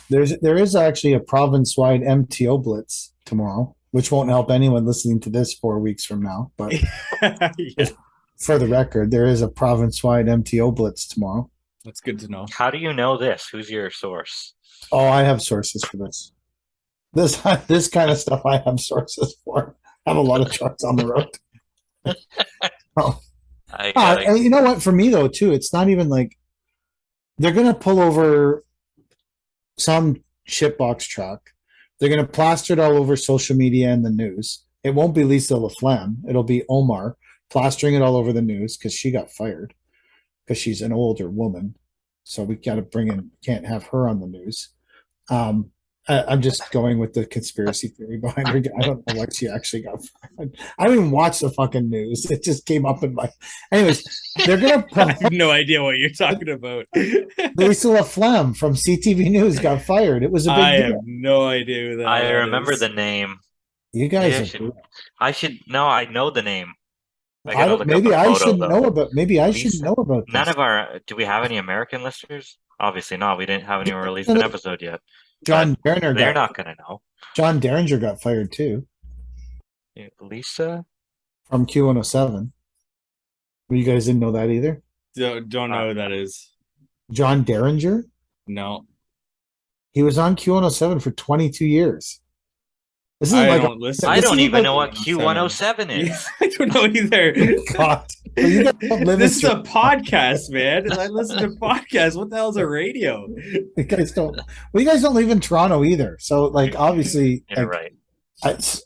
There is actually a province-wide MTO blitz tomorrow, which won't help anyone listening to this 4 weeks from now. But Yeah, for the record, there is a province-wide MTO blitz tomorrow. that's good to know. How do you know this? Who's your source? Oh, I have sources for this. This kind of stuff I have sources for. I have a lot of trucks on the road. Oh. I gotta. And you know what? For me though, too, it's not even like they're gonna pull over some shitbox truck. They're gonna plaster it all over social media and the news. It won't be Lisa LaFlamme. It'll be Omar plastering it all over the news because she got fired because she's an older woman. So we got to bring in. Can't have her on the news. I'm just going with the conspiracy theory behind her. I don't know why she actually got fired. I don't even watch the fucking news. It just came up in my. Anyways, they're gonna I have no idea what you're talking about. Lisa LaFlamme from CTV News got fired. It was a big I deal. have no idea who that I is. remember the name. You guys, Maybe I should. No, I know the name. I I gotta don't. look up Maybe a I photo should though. know about. Maybe I should Lisa. know about None this. of our. Do we have any American listeners? Obviously not. We didn't haven't even released an episode yet. John Derringer They're got not gonna know. John Derringer got fired too Lisa. from Q107. You guys didn't know that either. Don't know who that is. John Derringer. No, He was on Q107 for 22 years. This is I like don't listen. I This don't is even like- know what Q107 is. I don't know either. God. You guys don't live This is in- a podcast, man. I listen to podcasts. What the hell is a radio? You guys don't. Well, you guys don't live in Toronto either. So, like, obviously, You're like, right.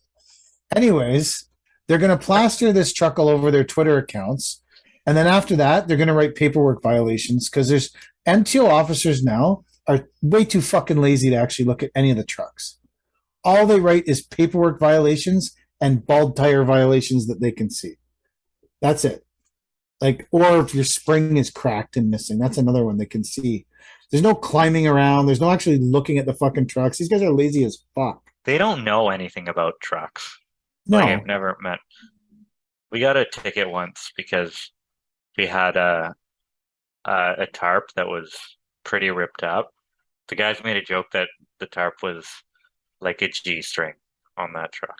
anyways, they're going to plaster this truck all over their Twitter accounts, and then after that, they're going to write paperwork violations because there's MTO officers now are way too fucking lazy to actually look at any of the trucks. All they write is paperwork violations and bald tire violations that they can see. That's it. Like, or if your spring is cracked and missing, that's another one they can see. There's no climbing around. There's no actually looking at the fucking trucks. These guys are lazy as fuck. They don't know anything about trucks. No, Like I've never met. We got a ticket once because we had a tarp that was pretty ripped up. The guys made a joke that the tarp was like a G string on that truck.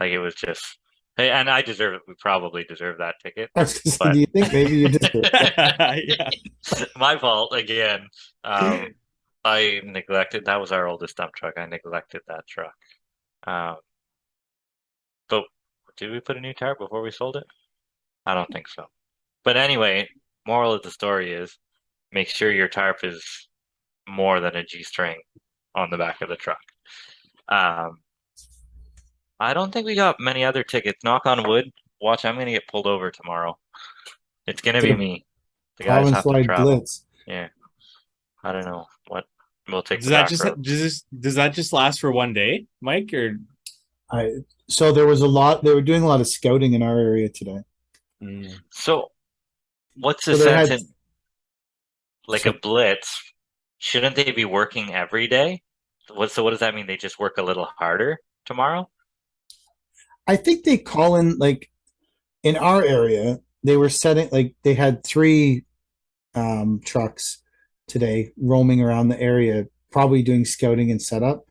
Like it was just. Hey, and I deserve it. We probably deserve that ticket. But- do you think maybe you deserve it? Yeah. My fault again. I neglected. That was our oldest dump truck. I neglected that truck. But did we put a new tarp before we sold it? I don't think so. But anyway, moral of the story is make sure your tarp is more than a G string on the back of the truck. I don't think we got many other tickets. Knock on wood. Watch, I'm gonna get pulled over tomorrow. It's gonna be me. The guys have to Province-wide travel. blitz. Yeah. I don't know what we'll take. Does the that back just road. does that just last for one day, Mike? Or So there was a lot. They were doing a lot of scouting in our area today. So, what's the So they sense had- in like a blitz? Shouldn't they be working every day? So what does that mean? They just work a little harder tomorrow? I think they call in like in our area. They were setting like they had 3 trucks today roaming around the area, probably doing scouting and setup,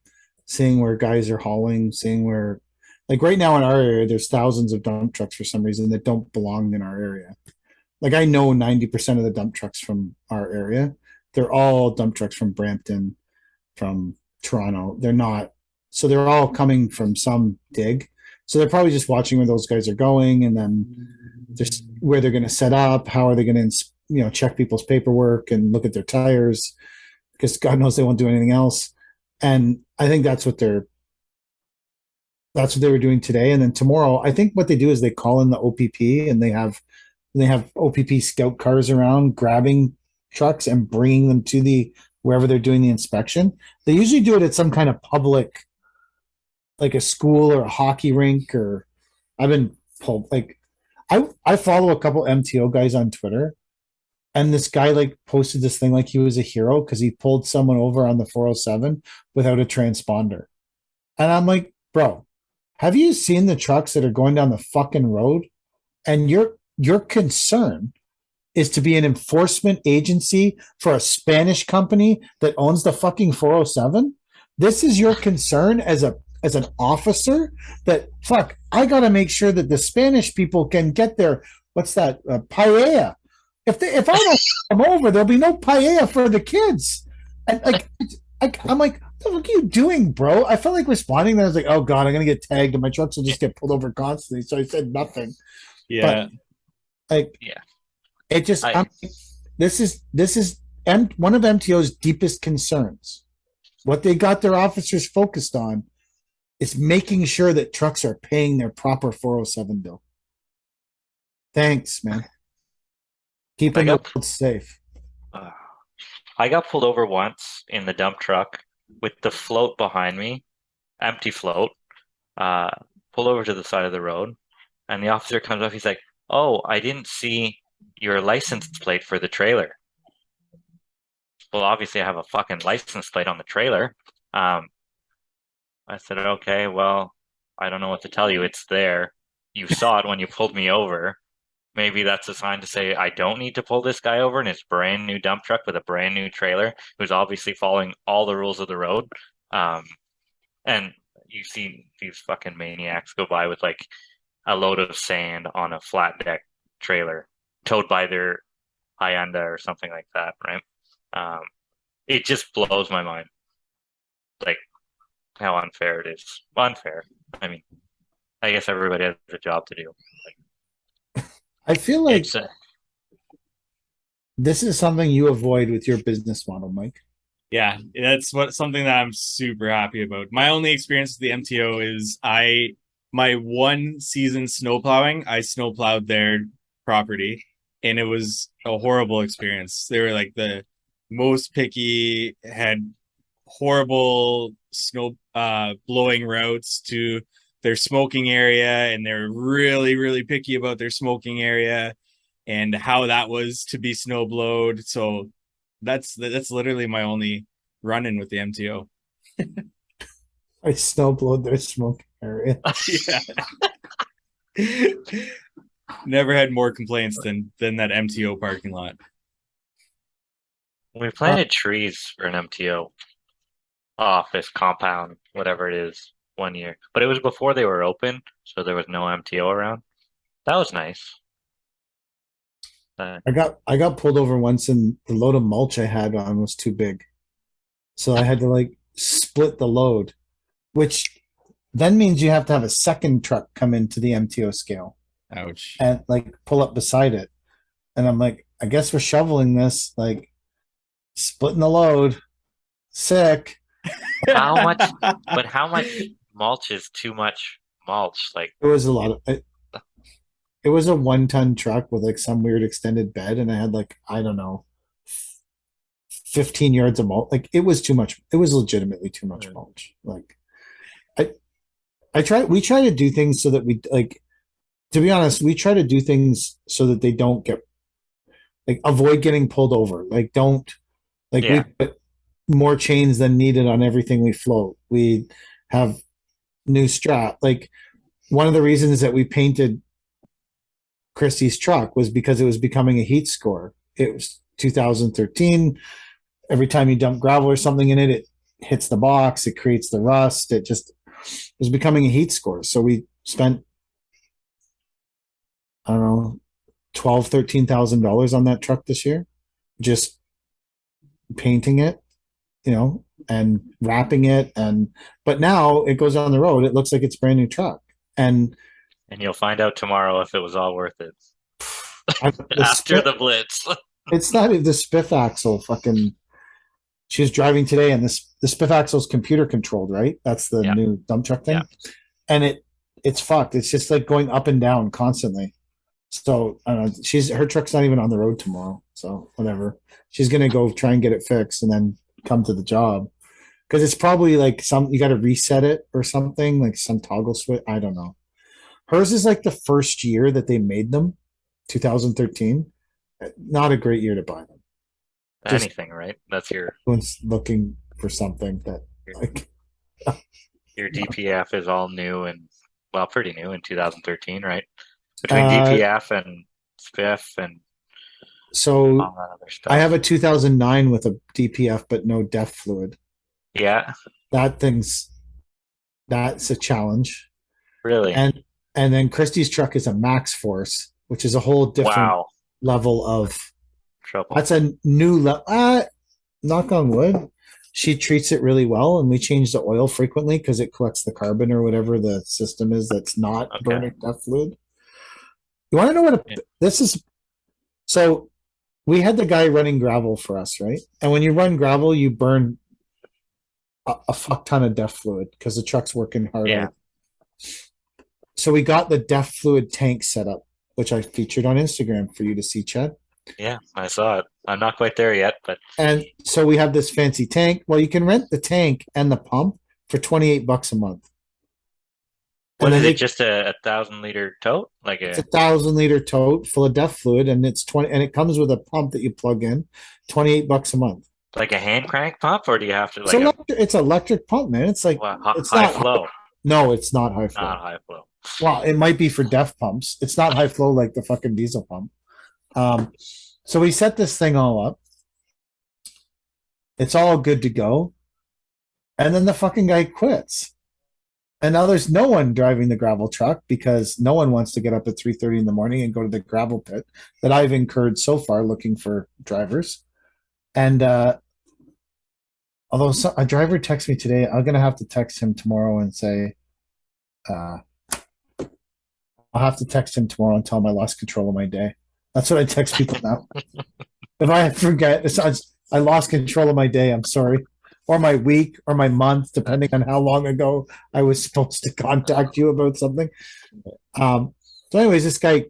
seeing where guys are hauling, seeing where like right now in our area, there's thousands of dump trucks for some reason that don't belong in our area. Like I know 90% of the dump trucks from our area. They're all dump trucks from Brampton, from Toronto. They're not, so they're all coming from some dig. So they're probably just watching where those guys are going, and then just where they're going to set up. How are they going to, check people's paperwork and look at their tires? Because God knows they won't do anything else. And I think that's what they were doing today. And then tomorrow, I think what they do is they call in the OPP, and they have OPP scout cars around grabbing trucks and bringing them to wherever they're doing the inspection. They usually do it at some kind of public, like a school or a hockey rink, or I've been pulled like I follow a couple MTO guys on Twitter, and this guy like posted this thing like he was a hero because he pulled someone over on the 407 without a transponder. And I'm like, bro, have you seen the trucks that are going down the fucking road? And your concern is to be an enforcement agency for a Spanish company that owns the fucking 407? This is your concern as an officer that fuck, I got to make sure that the Spanish people can get their what's that paella. If I don't come over, there'll be no paella for the kids. And I'm like, what the fuck are you doing, bro? I felt like responding. I was like, oh god, I'm gonna get tagged, and my trucks will just get pulled over constantly. So I said nothing. Yeah. But like, Yeah. it just this is one of MTO's deepest concerns. What they got their officers focused on is making sure that trucks are paying their proper 407 bill. Thanks, man. Keeping the world safe. I got pulled over once in the dump truck with the float behind me, empty float, pulled over to the side of the road, and the officer comes up. He's like, "Oh, I didn't see your license plate for the trailer." Well, obviously, I have a fucking license plate on the trailer. I said, "Okay, well, I don't know what to tell you. It's there. You saw it when you pulled me over. Maybe that's a sign to say I don't need to pull this guy over in his brand new dump truck with a brand new trailer, who's obviously following all the rules of the road." And you see these fucking maniacs go by with like a load of sand on a flat deck trailer towed by their Hyundai or something like that, right? It just blows my mind, like how unfair it is. Unfair. I mean, I guess everybody has a job to do. I feel like It's this is something you avoid with your business model, Mike. Yeah, that's something that I'm super happy about. My only experience with the MTO is my one season snowplowing, I snowplowed their property, and it was a horrible experience. They were like the most picky, had horrible snow blowing routes to their smoking area, and they're really, really picky about their smoking area and how that was to be snow blowed. So that's literally my only run-in with the MTO. I snowblowed their smoking area. Yeah. Never had more complaints than that MTO parking lot. We planted trees for an MTO office compound, whatever it is, one year. But it was before they were open, so there was no MTO around. That was nice. I got pulled over once, and the load of mulch I had on was too big, so I had to like split the load, which then means you have to have a second truck come into the MTO scale Ouch. and like pull up beside it. And I'm like, I guess we're shoveling this, like splitting the load. Sick. How much? But how much mulch is too much mulch? Like It was a lot of it was a 1 ton truck with like some weird extended bed, and I had like, I don't know, 15 yards of mulch. Like it was too much. It was legitimately too much mulch. Like we try to do things so that we like, to be honest, we try to do things so that they don't get like, avoid getting pulled over. Like don't like Yeah. we put more chains than needed on everything we float. We have new strap. Like one of the reasons that we painted Christie's truck was because it was becoming a heat score. It was 2013. Every time you dump gravel or something in it, it hits the box, it creates the rust. It was becoming a heat score. So we spent, I don't know, $13,000 on that truck this year, just painting it, and wrapping it. But now it goes on the road. It looks like it's a brand new truck. And you'll find out tomorrow if it was all worth it. the After spiff, the blitz. it's not the spiff axle. Fucking, she was driving today, and the spiff axle is computer controlled, right? That's the new dump truck thing, and it's fucked. It's just like going up and down constantly. So I don't know. Her truck's not even on the road tomorrow. So whatever. She's gonna go try and get it fixed, and then come to the job, because it's probably like you got to reset it or something, like some toggle switch. I don't know. Hers is like the first year that they made them, 2013. Not a great year to buy them. Just Anything, right? That's your everyone's looking for something that like your DPF is all new and pretty new in 2013, right? Between DPF and spiff and So all that other stuff. I have a 2009 with a DPF, but no DEF fluid. Yeah, That's a challenge. really. And then Christie's truck is a Max Force, which is a whole different Wow, level of. trouble. That's a new level. Knock on wood. She treats it really well, and we change the oil frequently because it collects the carbon or whatever the system is that's not Okay. burning DEF fluid. You want to know what this is? So we had the guy running gravel for us, right? And when you run gravel, you burn a fuck ton of DEF fluid because the truck's working hard. Yeah. So we got the DEF fluid tank set up, which I featured on Instagram for you to see, Chad. Yeah, I saw it. I'm not quite there yet, but And so we have this fancy tank. Well, you can rent the tank and the pump for $28 a month. what And is then it? Just a 1,000-liter tote? Like it's a a 1,000 liter tote full of DEF fluid, and it's 20, and it comes with a pump that you plug in, $28 a month. like a hand crank pump, or do you have to It's like it's electric pump, man. It's like it's high not flow? No, it's not high flow. Not high flow. Well, it might be for DEF pumps. It's not high flow like the fucking diesel pump. So we set this thing all up. It's all good to go. And then the fucking guy quits. And now there's no one driving the gravel truck because no one wants to get up at 3:30 in the morning and go to the gravel pit that I've incurred so far looking for drivers. And although a driver texted me today, I'm gonna have to text him tomorrow and say, I'll have to text him tomorrow and tell him I lost control of my day. That's what I text people now. If I forget, I lost control of my day. I'm sorry, or my week, or my month, depending on how long ago I was supposed to contact you about something. So, anyways, this guy,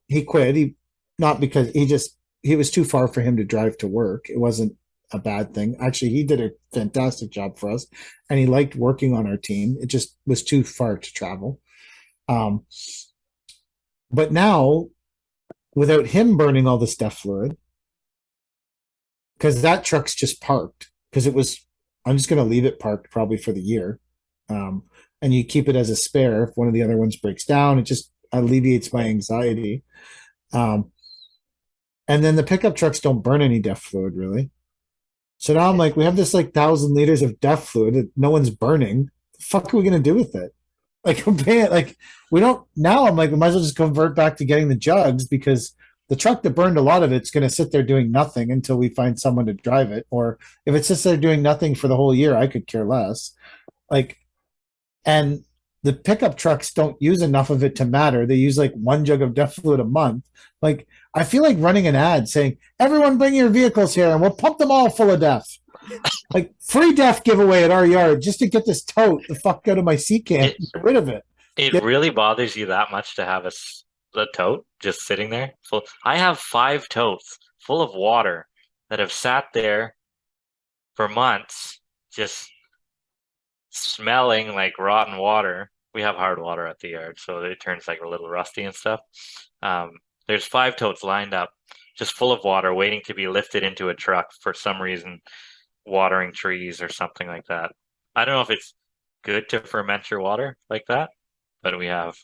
he quit. He not because he was too far for him to drive to work. It wasn't a bad thing. Actually, he did a fantastic job for us, and he liked working on our team. It just was too far to travel. But now, without him burning all this DEF fluid, because that truck's just parked, because I'm just going to leave it parked probably for the year. And you keep it as a spare if one of the other ones breaks down. It just alleviates my anxiety. And then the pickup trucks don't burn any DEF fluid really. So now I'm like, we have this like 1,000 liters of DEF fluid that no one's burning. The fuck are we going to do with it? Like, I'm paying, like, we don't, now I'm like, we might as well just convert back to getting the jugs because the truck that burned a lot of it's going to sit there doing nothing until we find someone to drive it. Or if it sits there doing nothing for the whole year, I could care less. Like, and the pickup trucks don't use enough of it to matter. They use like 1 jug of DEF fluid a month. Like, I feel like running an ad saying, everyone bring your vehicles here and we'll pump them all full of DEF. Like, free DEF giveaway at our yard just to get this tote the fuck out of my sea can. Get rid of it. It really bothers you that much to have a tote just sitting there full. I have 5 totes full of water that have sat there for months, just smelling like rotten water. We have hard water at the yard, so it turns like a little rusty and stuff. There's 5 totes lined up, just full of water, waiting to be lifted into a truck for some reason, watering trees or something like that. I don't know if it's good to ferment your water like that, but we have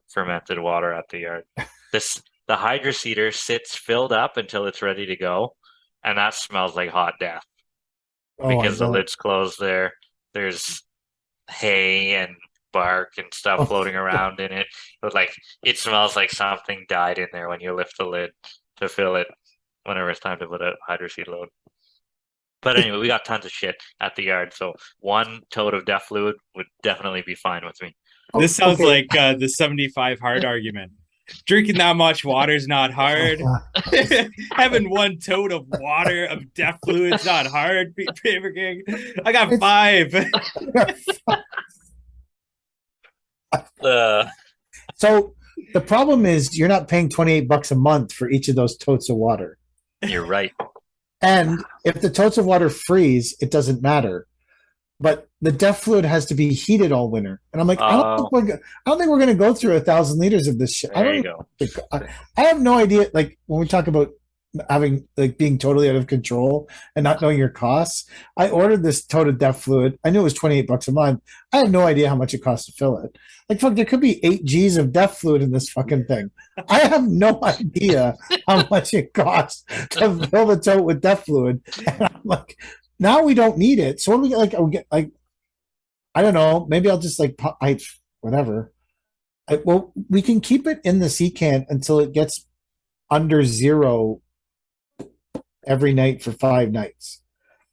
fermented water at the yard. The hydroseeder sits filled up until it's ready to go, and that smells like hot death because the lid's closed there. There's hay and bark and stuff floating around in it. But like, it smells like something died in there when you lift the lid to fill it whenever it's time to put a hydroseed load. But anyway, we got tons of shit at the yard, so 1 tote of DEF fluid would definitely be fine with me. This sounds like the 75 hard argument. Drinking that much water is not hard. Having 1 tote of water of DEF fluid is not hard. Paper King, I got 5. So the problem is you're not paying $28 a month for each of those totes of water. You're right. And if the totes of water freeze, it doesn't matter. But the DEF fluid has to be heated all winter. And I'm like, I don't think we're going to go through 1,000 liters of this shit. There you go. I have no idea. Like, when we talk about having like being totally out of control and not knowing your costs. I ordered this tote of DEF fluid. I knew it was $28 a month. I had no idea how much it cost to fill it. Like fuck, there could be 8 G's of DEF fluid in this fucking thing. I have no idea how much it costs to fill the tote with DEF fluid. And I'm like, now we don't need it. So what do we get? Like, we get like, I don't know. Maybe I'll just like, whatever. Well, we can keep it in the sea can until it gets under zero every night for 5 nights.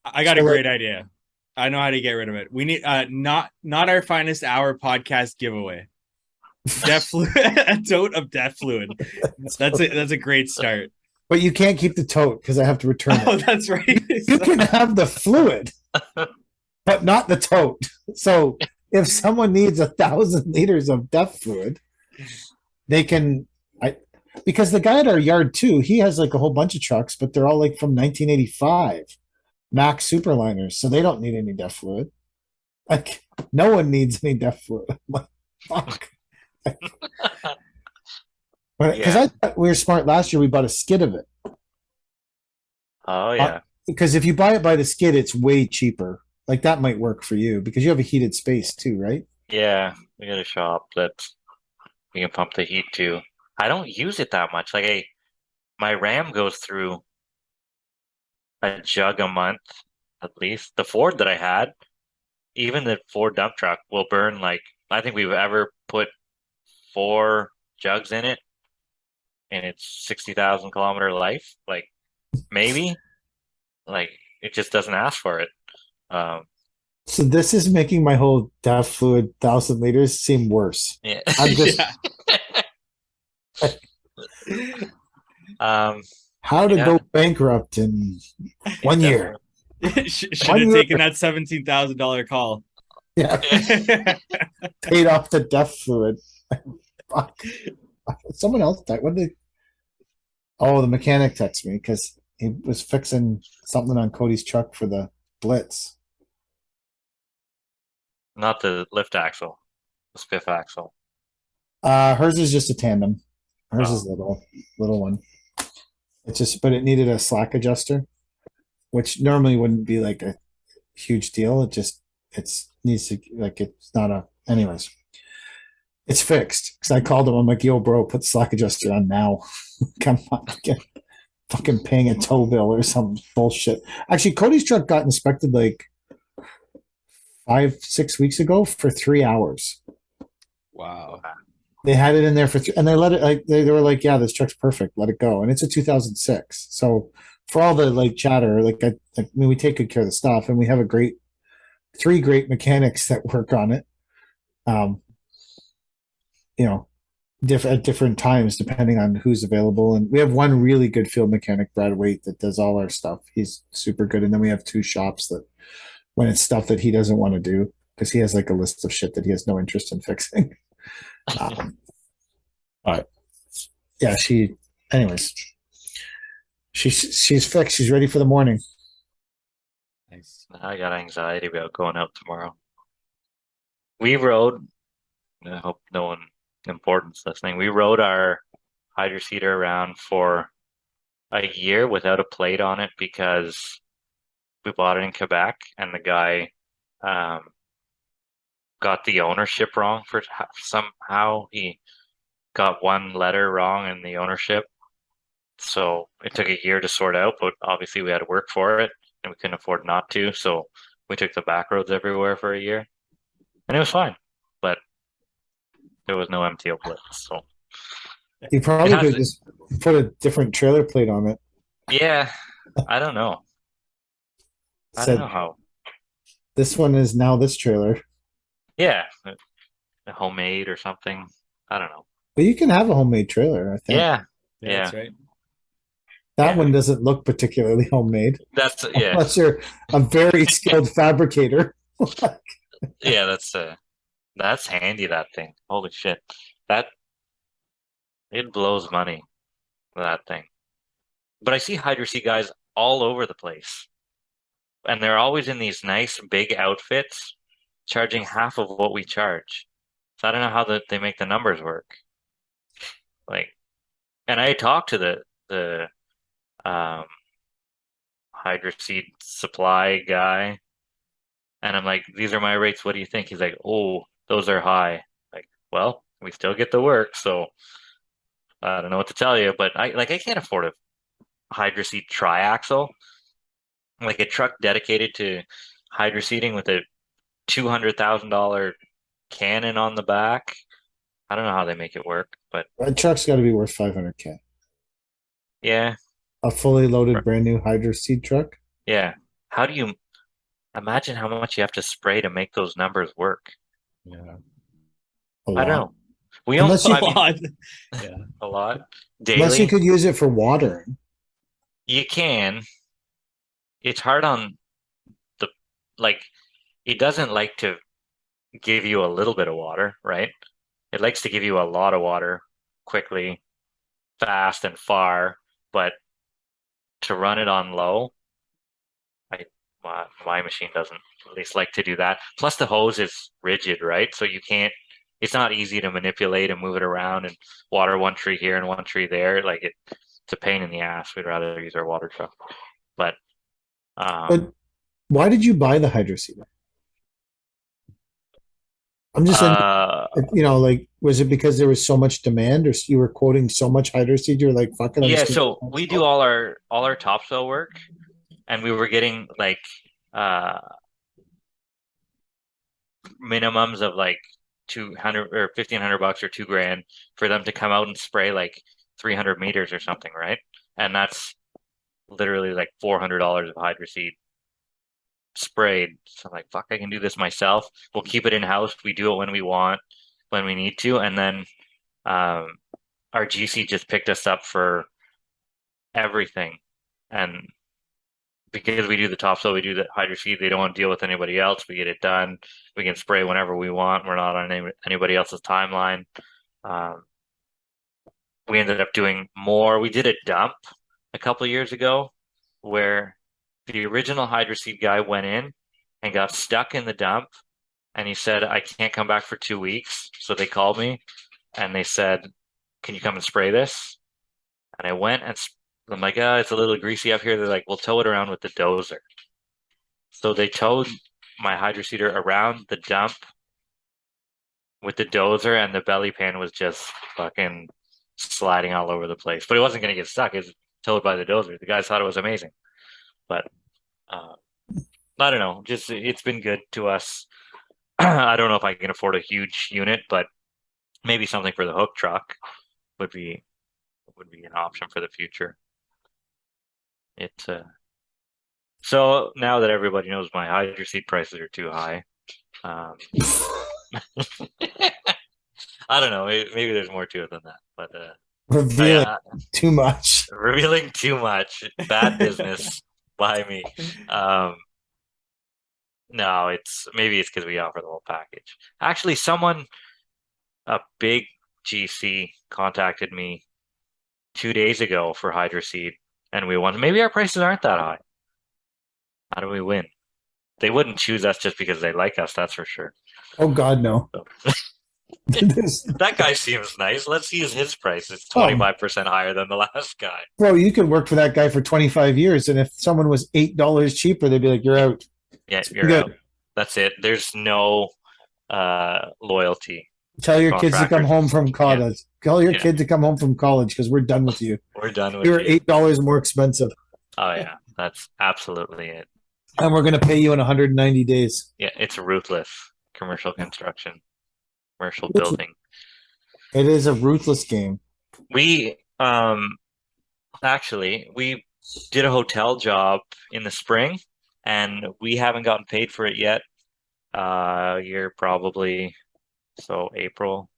I got a So, great idea. I know how to get rid of it. We need not our finest hour podcast giveaway. Death fluid, a tote of death fluid. That's a great start. but you can't keep the tote because I have to return Oh, it. that's right. You can have the fluid, but not the tote. So if someone needs 1,000 liters of DEF fluid, they can. Because the guy at our yard too, he has like a whole bunch of trucks, but they're all like from 1985 Max Superliners, so they don't need any DEF fluid. Like no one needs any DEF fluid. I'm like, fuck. Because I thought we were smart last year. We bought a skid of it. Oh yeah. Because if you buy it by the skid, it's way cheaper. Like that might work for you because you have a heated space too, right? Yeah, we got a shop that we can pump the heat to. I don't use it that much. Like my Ram goes through a jug a month at least. The Ford that I had, even the Ford dump truck will burn like I think we've ever put 4 jugs in it and it's 60,000 kilometer life. Like maybe. Like it just doesn't ask for it. So this is making my whole DEF fluid 1,000 liters seem worse. Yeah. I'm just how to Yeah. go bankrupt in 1 year. Should have taken that $17,000 call. Yeah, paid off the DEF fluid. Fuck. Someone else. What did? Oh, the mechanic texted me because he was fixing something on Cody's truck for the Blitz. Not the lift axle, the spiff axle. Hers is just a tandem. Hers Oh. is little one. It's just, but it needed a slack adjuster, which normally wouldn't be like a huge deal. It's needs to like it's not a. Anyways, it's fixed because I called him. I'm like, yo, bro, put the slack adjuster on now. Come on, get fucking paying a tow bill or some bullshit. Actually, Cody's truck got inspected like 5-6 weeks ago for 3 hours. Wow. They had it in there for and they let it like they were like, yeah, this truck's perfect, let it go. And it's a 2006. So for all the like chatter, I mean, we take good care of the stuff, and we have 3 great mechanics that work on it. You know, at different times depending on who's available. And we have one really good field mechanic, Brad Waite, that does all our stuff. He's super good. And then we have 2 shops that when it's stuff that he doesn't want to do because he has like a list of shit that he has no interest in fixing. But yeah, anyways, she's fixed. She's ready for the morning. Nice. I got anxiety about going out tomorrow. We rode, I hope no one important's listening. We rode our hydro seeder around for a year without a plate on it because we bought it in Quebec and the guy got the ownership wrong for somehow he got one letter wrong in the ownership. So it took a year to sort out, but obviously we had to work for it and we couldn't afford not to. So we took the back roads everywhere for a year and it was fine, but there was no MTO blitz. So You probably could just put a different trailer plate on it. yeah, I don't know. I don't know how. This one is now this trailer. Yeah, a homemade or something. I don't know. But you can have a homemade trailer, I think. Yeah, That's right. That one doesn't look particularly homemade. That's Unless you're a very skilled fabricator. Yeah, that's handy, that thing. Holy shit. It blows money, that thing. But I see Hydro Seat guys all over the place. And they're always in these nice big outfits, charging half of what we charge. So I don't know how they make the numbers work. Like, and I talked to the hydro seed supply guy. And I'm like, these are my rates. What do you think? He's like, oh, those are high. Like, well, we still get the work, so I don't know what to tell you. But I can't afford a hydro seed triaxle, like a truck dedicated to hydro seeding with a $200,000 cannon on the back. I don't know how they make it work, but That truck's got to be worth 500K. yeah, A fully loaded, brand new hydro seed truck. yeah. How do you imagine how much you have to spray to make those numbers work? Yeah. A I don't lot. know. We don't, Unless you, I mean, Lot. Yeah. a lot unless you daily. could use it for watering. You can. It's hard on the, like, it doesn't like to give you a little bit of water, right? It likes to give you a lot of water quickly, fast, and far. But to run it on low, I my machine doesn't at least like to do that. Plus, the hose is rigid, right? So you can't. It's not easy to manipulate and move it around and water one tree here and one tree there. Like it's a pain in the ass. We'd rather use our water truck. But But why did you buy the hydro seed? I'm just in, uh, like, was it because there was so much demand, or you were quoting so much hydro seed? You're like, fuck it, I'm yeah. just gonna. So we do all our topsoil work, and we were getting like uh minimums of like 200 or $1,500 or 2 grand for them to come out and spray like 300 meters or something, right? And that's literally like $400 of hydro seed sprayed. So I'm like, fuck, I can do this myself. We'll keep it in house. We do it when we want, when we need to. And then um, our GC just picked us up for everything. And because we do the topsoil, we do the hydro seed, they don't want to deal with anybody else. We get it done. We can spray whenever we want. We're not on anybody else's timeline. Um, we ended up doing more. We did a dump a couple years ago where the original hydro seed guy went in and got stuck in the dump, and he said, I can't come back for 2 weeks. So they called me and they said, can you come and spray this? And I went and I'm like, it's a little greasy up here. They're like, we'll tow it around with the dozer. So they towed my hydroseeder around the dump with the dozer, and the belly pan was just fucking sliding all over the place. But it wasn't going to get stuck. It was towed by the dozer. The guys thought it was amazing. But uh, I don't know. Just it's been good to us. I don't know if I can afford a huge unit, but maybe something for the hook truck would be an option for the future. It so now that everybody knows my hydro seed prices are too high, um, I don't know. Maybe there's more to it than that, but Revealing yeah, too much. revealing too much. Bad business by me. Um, no, it's because we offer the whole package. Actually, a big GC contacted me 2 days ago for hydro seed, and we won. Maybe our prices aren't that high. How do we win? They wouldn't choose us just because they like us, that's for sure. Oh God, no. So, This- that guy seems nice. Let's use his price. It's oh, 25% higher than the last guy. bro, you could work for that guy for 25 years, and if someone was $8 cheaper, they'd be like, "You're out." Yeah, It's you're good. out. That's it. There's no loyalty. Tell your kids to come Contractors. home from Yeah, college. Tell your yeah. kid to come home from college because we're done with you. We're done with You're you. $8 more expensive, Oh yeah, that's absolutely it. and we're gonna pay you in 190 days. Yeah, it's ruthless commercial construction, commercial building. It is a ruthless game. We actually we did a hotel job in the spring, and we haven't gotten paid for it yet. You're probably so April,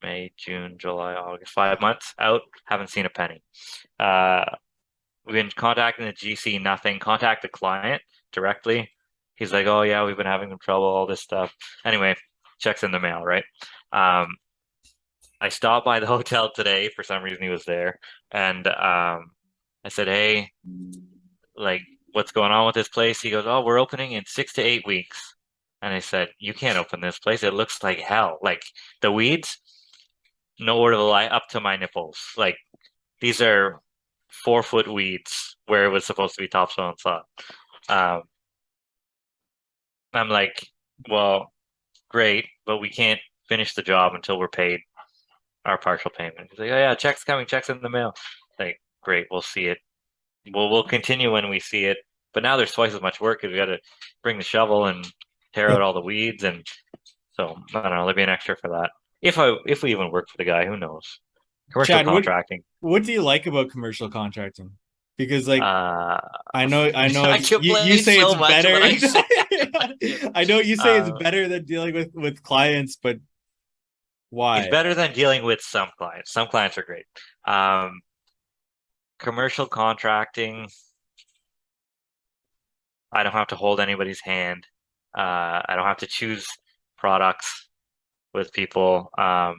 May, June, July, August, 5 months out. Haven't seen a penny. Uh, we've been contacting the GC, nothing. Contact the client directly. He's like, oh yeah, we've been having some trouble, all this stuff. Anyway, checks in the mail, right? I stopped by the hotel today. For some reason, he was there, and I said, hey, like, what's going on with this place? He goes, oh, we're opening in 6 to 8 weeks. And I said, you can't open this place. It looks like hell. Like the weeds, nowhere to lie up to my nipples. Like these are 4-foot weeds where it was supposed to be topsoil and sod. Um, I'm like, well, great, but we can't finish the job until we're paid our partial payment. He's like, oh yeah, check's coming, check's in the mail. Like, great, we'll see it. We'll continue when we see it. But now there's twice as much work because we got to bring the shovel and tear out Yep. all the weeds, and so I don't know. There'll be an extra for that. If we even work for the guy, who knows? Commercial Chad, contracting. what do you like about commercial contracting? Because like Uh, I know I it's you complain say so it's much better. when I say it. I know you say it's Uh, better than dealing with clients, but it's why? better than dealing with some clients. Some clients are great. Um, Commercial contracting, I don't have to hold anybody's hand. I don't have to choose products with people. I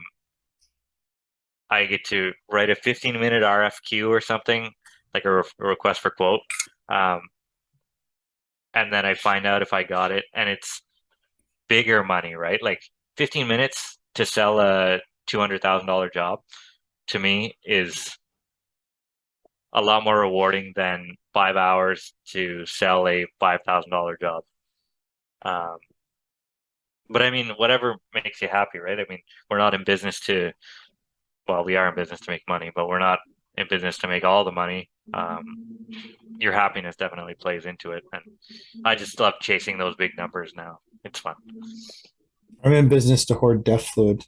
get to write a 15-minute RFQ or something, like a request for quote. Um, and then I find out if I got it, and it's bigger money, right? Like 15 minutes to sell a $200,000 job to me is a lot more rewarding than 5 hours to sell a $5,000 job. Um, but I mean, whatever makes you happy, right? I mean, we're not in business to, well, we are in business to make money, but we're not in business to make all the money. Your happiness definitely plays into it. And I just love chasing those big numbers now. It's fun. I'm in business to hoard death fluid.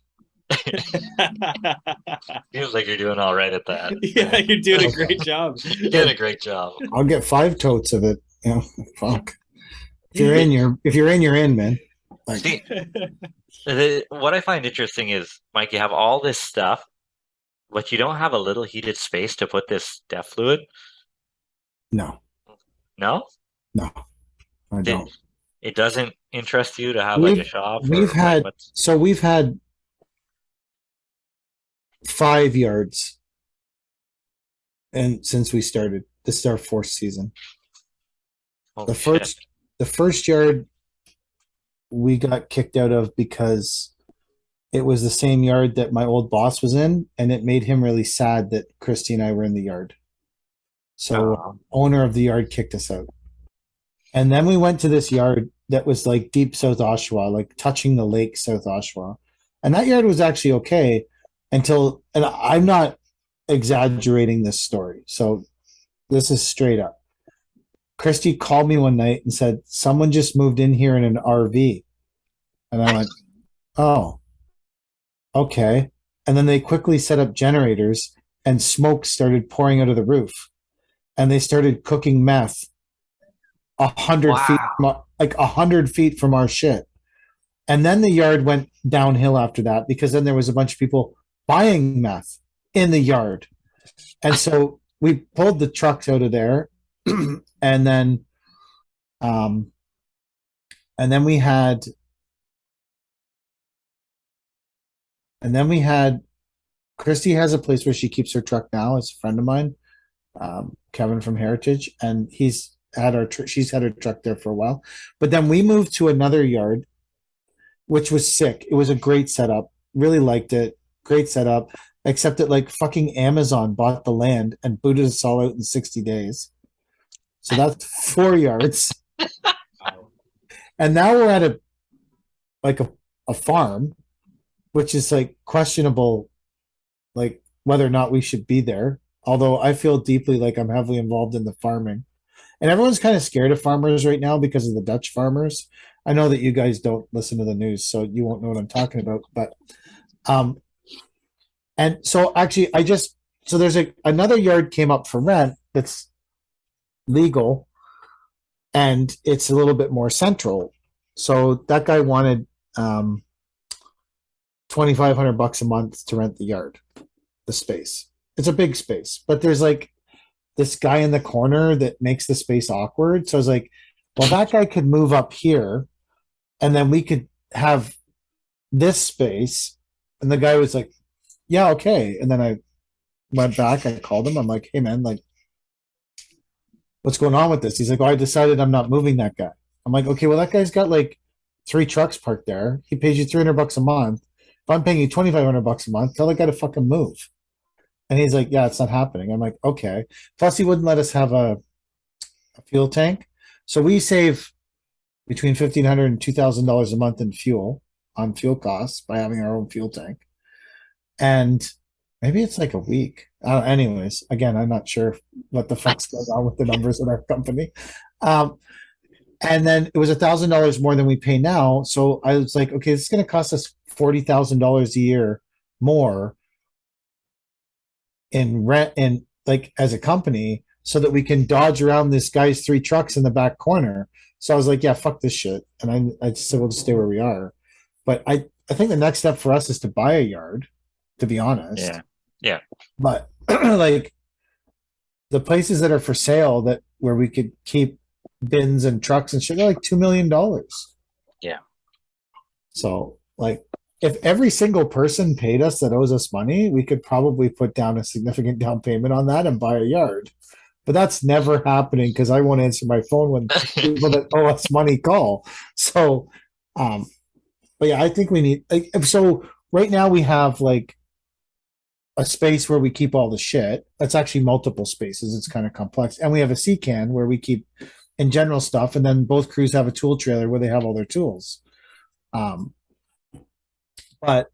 Feels like you're doing all right at that. Yeah, you're doing a great job. You're doing a great job. I'll get 5 totes of it. You know, fuck. If you're in, you're in, man. Like, See, what I find interesting is, Mike, you have all this stuff, but you don't have a little heated space to put this death fluid. no, No? no, I It, don't. it doesn't interest you to have like a shop, We've or like had what's so we've had 5 yards, and since we started, this is our 4th season. holy The shit. first yard we got kicked out of because it was the same yard that my old boss was in, and it made him really sad that Christy and I were in the yard. So Oh, owner of the yard kicked us out. And then we went to this yard that was like deep South Oshawa, like touching the lake South Oshawa. And that yard was actually okay until, and I'm not exaggerating this story. So this is straight up. Christy called me one night and said, someone just moved in here in an RV. And I went, oh, okay. And then they quickly set up generators and smoke started pouring out of the roof. And they started cooking meth 100 feet, wow. like 100 feet from our shit. And then the yard went downhill after that because then there was a bunch of people buying meth in the yard. And so we pulled the trucks out of there. and then um and then we had Christy has a place where she keeps her truck now. It's a friend of mine, Kevin from Heritage, and she's had her truck there for a while. But then we moved to another yard, which was sick. It was a great setup. Really liked it. Great setup. Except that like fucking Amazon bought the land and booted us all out in 60 days. So that's 4 yards. And now we're at a farm, which is like questionable, like whether or not we should be there. Although I feel deeply like I'm heavily involved in the farming. And everyone's kind of scared of farmers right now because of the Dutch farmers. I know that you guys don't listen to the news, so you won't know what I'm talking about. But um and so actually so there's another yard came up for rent that's legal and it's a little bit more central. So that guy wanted 2,500 bucks a month to rent the yard, the space. It's a big space, but there's like this guy in the corner that makes the space awkward. So I was like, well, that guy could move up here and then we could have this space. And the guy was like, yeah, okay. And then I went back, I called him. I'm like, hey man, like, what's going on with this? He's like, oh, I decided I'm not moving that guy. I'm like, okay, well, that guy's got like 3 trucks parked there. He pays you 300 bucks a month. If I'm paying you 2,500 bucks a month, tell the guy to fucking move. And he's like, yeah, it's not happening. I'm like, okay. Plus, he wouldn't let us have a fuel tank. So we save between $1,500 and $2,000 a month in fuel on fuel costs by having our own fuel tank. And maybe it's like a week. Anyways, again, I'm not sure what the fuck's going on with the numbers in our company. Um, and then it was $1,000 more than we pay now. So I was like, okay, this is going to cost us $40,000 a year more in rent and like as a company so that we can dodge around this guy's three trucks in the back corner. So I was like, yeah, fuck this shit. And I just said, we'll just stay where we are. But I think the next step for us is to buy a yard, to be honest. Yeah. Yeah. But like the places that are for sale that where we could keep bins and trucks and shit, they're like $2 million. Yeah. So like if every single person paid us that owes us money, we could probably put down a significant down payment on that and buy a yard. But that's never happening because I won't answer my phone when people that owe us money call. So, but yeah, I think we need like so right now we have like a space where we keep all the shit. That's actually multiple spaces. It's kind of complex. And we have a sea can where we keep in general stuff. And then both crews have a tool trailer where they have all their tools. Um, but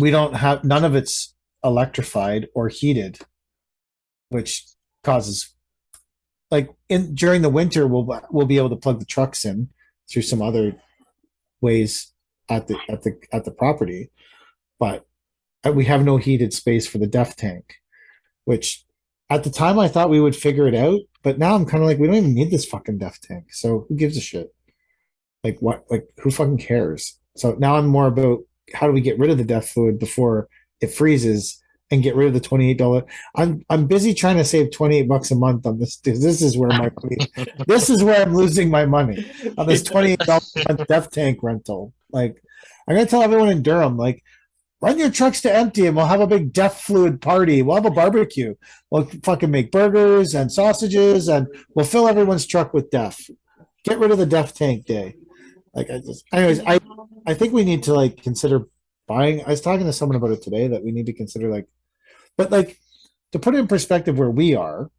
we don't have none of it's electrified or heated, which causes like in during the winter we'll be able to plug the trucks in through some other ways at the property, but we have no heated space for the def tank, which at the time I thought we would figure it out, but now I'm kind of like we don't even need this fucking def tank. So who gives a shit? Like what? Like who fucking cares? So now I'm more about how do we get rid of the def fluid before it freezes and get rid of the $28. I'm busy trying to save $28 a month on this. This is where my this is where I'm losing my money on this $28 a month def tank rental. Like I'm gonna tell everyone in Durham, like run your trucks to empty and we'll have a big def fluid party. We'll have a barbecue. We'll fucking make burgers and sausages and we'll fill everyone's truck with def. Get rid of the def tank day. Like anyways, I think we need to like consider buying. I was talking to someone about it today that we need to consider like, but like to put it in perspective where we are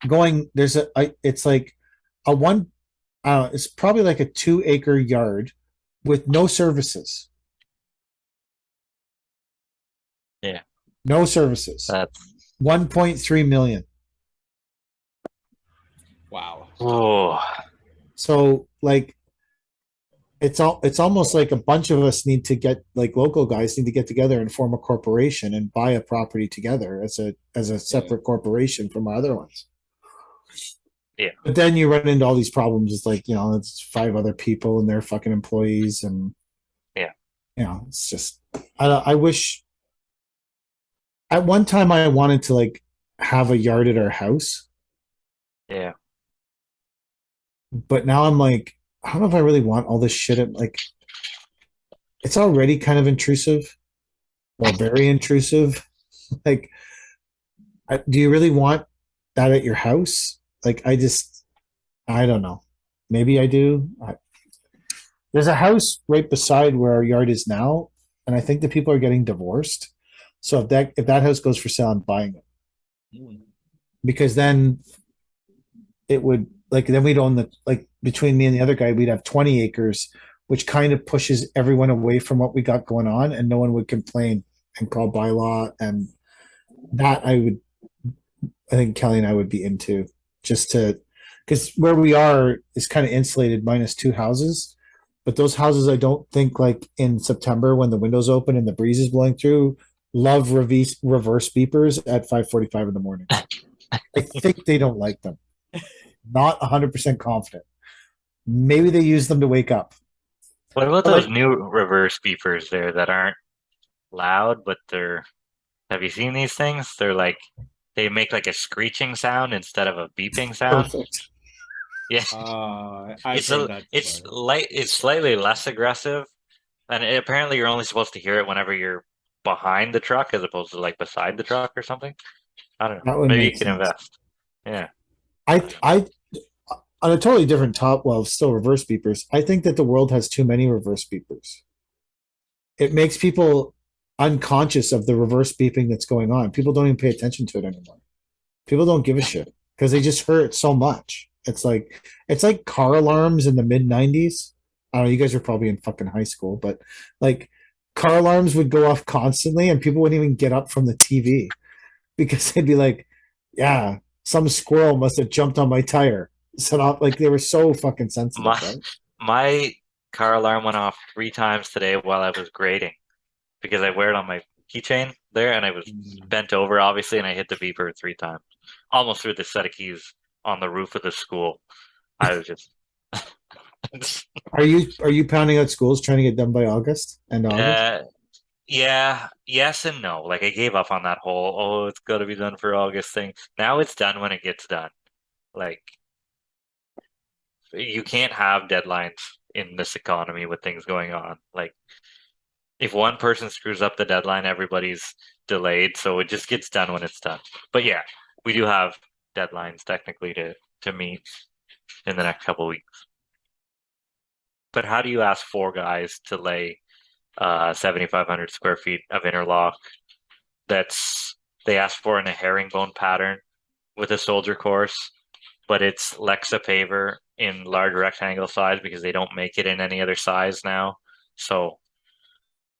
going, it's like a one, it's probably like a 2 acre yard with no services. Yeah. No services. That's 1.3 million. Wow. oh So like it's almost like a bunch of us need to get like local guys need to get together and form a corporation and buy a property together as a separate corporation from our other ones. Yeah. But then you run into all these problems. It's like, it's 5 other people and their fucking employees and Yeah. It's just I wish at one time I wanted to like have a yard at our house. Yeah. But now I'm like, I don't know if I really want all this shit. Like, it's already kind of intrusive or very intrusive. Like, do you really want that at your house? Like, I don't know. Maybe I do. There's a house right beside where our yard is now, and I think the people are getting divorced. So if that house goes for sale, I'm buying it because then it would like then we'd own the like between me and the other guy we'd have 20 acres, which kind of pushes everyone away from what we got going on, and no one would complain and call bylaw, and that I think Kelly and I would be into just to because where we are is kind of insulated minus 2 houses, but those houses I don't think like in September when the windows open and the breeze is blowing through love reverse beepers at 5:45 in the morning. I think they don't like them. Not 100% confident. Maybe they use them to wake up. What about But those like, new reverse beepers there that aren't loud, but they're, have you seen these things? They're like, they make like a screeching sound instead of a beeping sound. perfect. Yeah. I've It's heard that it's before. it's slightly less aggressive, and apparently you're only supposed to hear it whenever you're behind the truck as opposed to like beside the truck or something. I don't know. That would Maybe you make can sense. invest. Yeah. I on a totally different top, well, still reverse beepers. I think that the world has too many reverse beepers. It makes people unconscious of the reverse beeping that's going on. People don't even pay attention to it anymore. People don't give a shit because they just heard it so much. It's like car alarms in the mid '90s. I don't know. You guys were probably in fucking high school, but like car alarms would go off constantly, and people wouldn't even get up from the TV because they'd be like, "Yeah, some squirrel must have jumped on my tire." So not like they were so fucking sensitive, My right? my car alarm went off 3 times today while I was grading because I wear it on my keychain there, and I was bent over obviously, and I hit the beeper 3 times, almost threw the set of keys on the roof of the school. I was just Are you pounding out schools trying to get done by August and August? uh, yeah, yes and no. Like I gave up on that whole, oh, it's got to be done for August thing. Now it's done when it gets done. Like you can't have deadlines in this economy with things going on. Like if one person screws up the deadline, everybody's delayed, so it just gets done when it's done. But yeah, we do have deadlines technically to meet in the next couple of weeks. But how do you ask 4 guys to lay 7,500 square feet of interlock that's they asked for in a herringbone pattern with a soldier course, but it's Lexa paver in large rectangle size because they don't make it in any other size now. So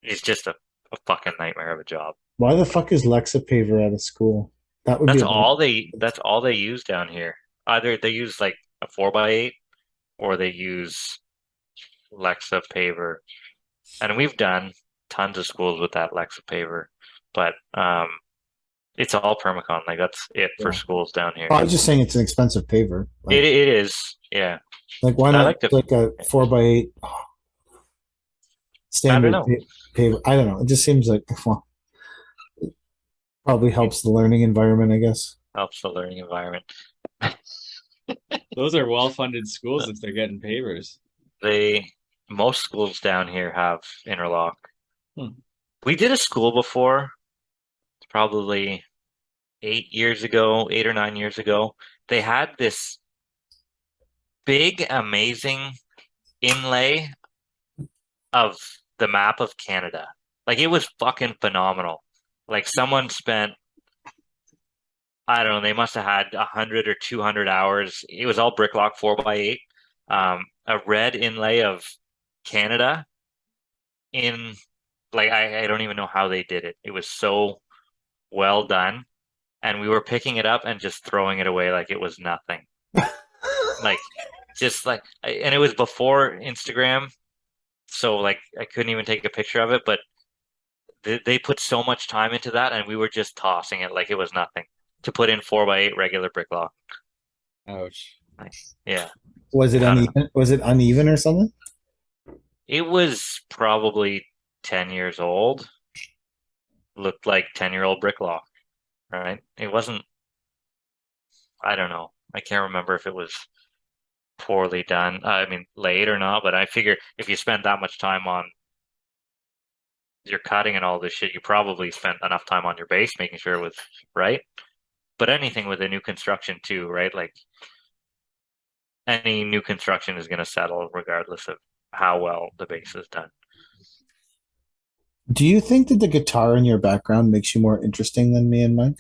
it's just a fucking nightmare of a job. Why the fuck is Lexa paver out of school? That would be That's all they use down here. Either they use like a 4x8 or they use Lexa paver. And we've done tons of schools with that Lexa paver, but it's all permacon. Like that's it for Yeah. schools down here. I was just saying it's an expensive paver. It is, yeah. Like why I not like to. like a 4x8 I don't standard know. paver? I don't know. It just seems like well, probably helps the learning environment, I guess. Helps the learning environment. Those are well-funded schools if they're getting pavers. Most schools down here have interlock. Hmm. We did a school before, probably 8 or 9 years ago. They had this big, amazing inlay of the map of Canada. Like it was fucking phenomenal. Like someone spent, I don't know, they must have had 100 or 200 hours. It was all bricklock 4x8. A red inlay of Canada in like I don't even know how they did it. It was so well done. And we were picking it up and just throwing it away like it was nothing. Like just like and it was before Instagram, so like I couldn't even take a picture of it, but they put so much time into that and we were just tossing it like it was nothing to put in 4x8 regular brick lock. Ouch. Like, yeah. Was it I don't know. uneven? Was it uneven or something? It was probably 10 years old. Looked like 10-year-old brick lock, right? It wasn't, I don't know. I can't remember if it was poorly done. I mean, laid or not, but I figure if you spend that much time on your cutting and all this shit, you probably spent enough time on your base making sure it was right. But anything with a new construction too, right? Like any new construction is going to settle regardless of how well the base is done. Do you think that the guitar in your background makes you more interesting than me and Mike?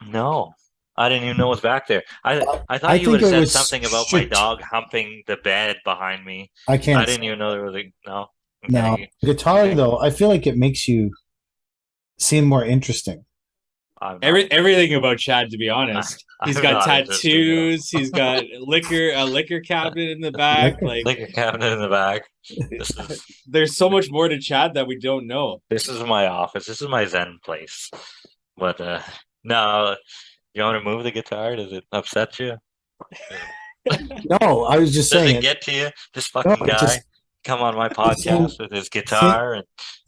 No, I didn't even know it was back there. I I thought you think would have it said was something about my dog humping the bed behind me. I I can't. didn't even know there was a no. No, Okay, guitar okay. though, I feel like it makes you seem more interesting. I'm not, Everything about Chad, to be honest. He's I'm got not interested at all. tattoos. He's got a liquor cabinet in the back. Liquor? Like Liquor cabinet in the back. there's so much more to Chad that we don't know. This is my office. This is my Zen place. But no, you want to move the guitar? Does it upset you? No, I was just Does saying it it. get to you? This No, fucking it guy just come on my seem, podcast with his guitar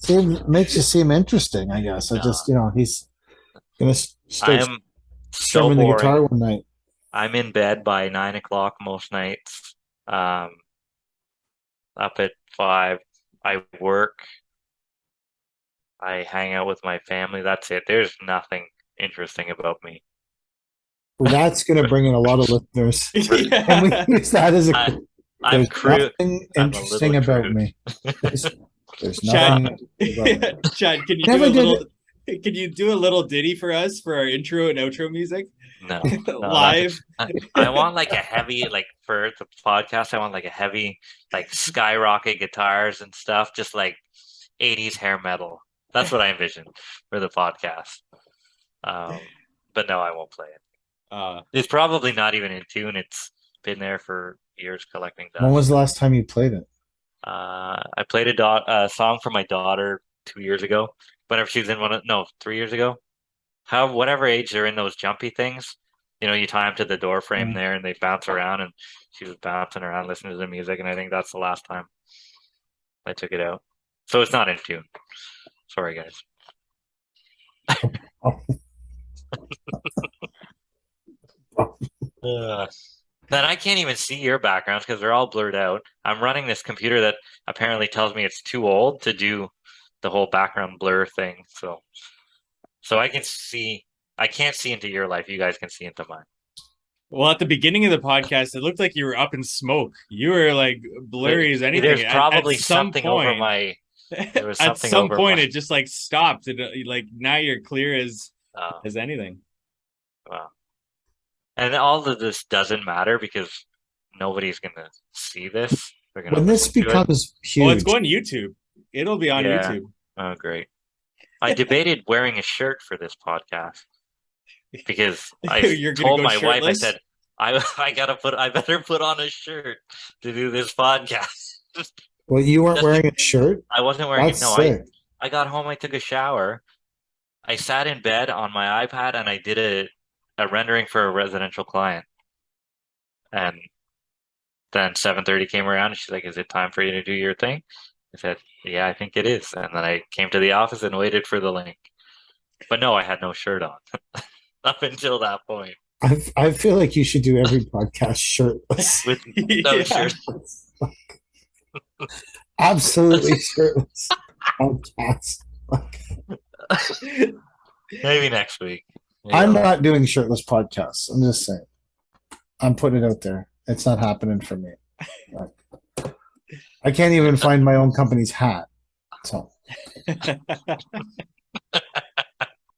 and makes you seem interesting. I guess. I no, just he's gonna I start am so strumming the guitar boring. one night. I'm in bed by 9 o'clock most nights. Um, up at 5. I work. I hang out with my family. That's it. There's nothing interesting about me. Well, that's gonna bring in a lot of listeners, and we Yeah. use that as a. I, I'm There's crude. nothing I'm a little interesting about crude. me. There's There's Chad, nothing to do about that. Chad, can you Never do a did little? Can you do a little ditty for us for our intro and outro music No, live? I want like a heavy, like for the podcast, I want like a heavy, like skyrocket guitars and stuff, just like 80s hair metal. That's what I envision for the podcast. But no, I won't play it. It's probably not even in tune. It's been there for years collecting dust. When was the last time you played it? I played a song for my daughter 2 years ago. Whenever she was in no, 3 years ago. Whatever age they're in those jumpy things, you tie them to the door frame there and they bounce around, and she was bouncing around listening to the music, and I think that's the last time I took it out. So it's not in tune. Sorry, guys. Then I can't even see your backgrounds because they're all blurred out. I'm running this computer that apparently tells me it's too old to do the whole background blur thing. So I can't see into your life. You guys can see into mine. Well, at the beginning of the podcast, it looked like you were up in smoke. You were like blurry as anything. There's probably at some something point, over my. There was at something some over point, my, it just like stopped. And like now you're clear as anything. Wow. And all of this doesn't matter because nobody's gonna see this. They're gonna When this listen to it. becomes huge, Well, it's going to YouTube. It'll be on Yeah. YouTube. Oh, great. I debated wearing a shirt for this podcast because I You're gonna told go my wife, I shirtless? said, I better put on a shirt to do this podcast. well, you weren't wearing a shirt. I wasn't wearing That's it. No, sick. I got home, I took a shower, I sat in bed on my iPad, and I did a rendering for a residential client. And then 7:30 came around, and she's like, "Is it time for you to do your thing?" I said, "Yeah, I think it is." And then I came to the office and waited for the link. But no, I had no shirt on up until that point. I feel like you should do every podcast shirtless. With no Yeah. shirt. Absolutely shirtless podcast. Maybe next week. I'm not doing shirtless podcasts. I'm just saying. I'm putting it out there. It's not happening for me. I can't even find my own company's hat. So